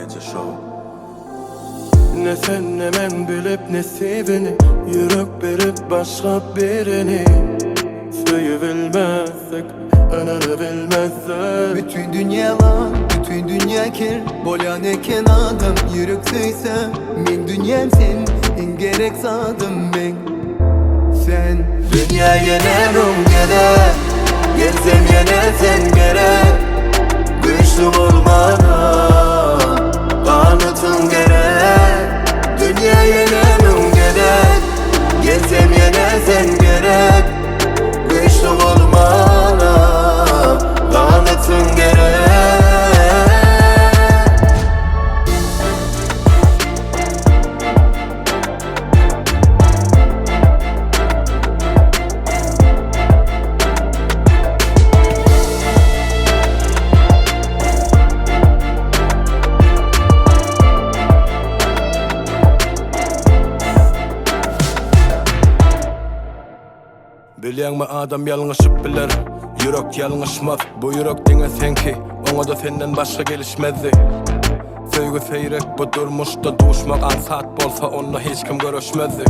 Gece Show. Ne sen ne men bilip ne sevini, yürek berip başka birini sevilmezsek, öneri bilmezsek. Bütün dünya var, bütün dünya kir. Bolan eken adam yürek söйse. Men dünyam sen, en gerek sadım ben. Sen Dünya yenerim gede, gelsem yine sen gerek. Güçlü olmana kanıtın gerek. Dünya yenerim gede, gelsem yine sen gerek. Güçlü olmana kanıtın gerek. Bilýän mi adam ýalňyşyp biler, yürek ýalňyşmaz. Bu yürek diňe senki, oňa da senden başga gelişmezdi. Söýgü seýrek bu durmuşda duşmak ansat bolsa onunla hiç kim görüşmezdi.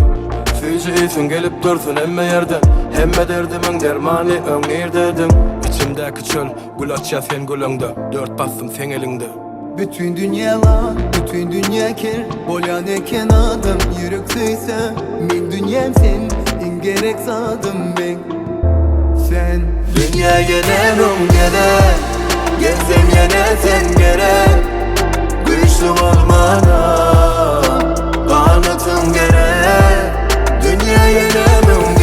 Süýji isin gelip dursun emme yerden, hemme derdimin dermany öňirdedim. İçimdäki çöl gül açýar sen gülüňde, dört bassym sen elinde. bütün dünya var, bütün dünya kir. Bolan eken adam yürek söйse. Men dünyam sen, en gerek sadım ben. Sen Dünya yenerim gede, gelsem yine sen gerek. Güçlü olmana kanıtın gerek. Dünya yenerim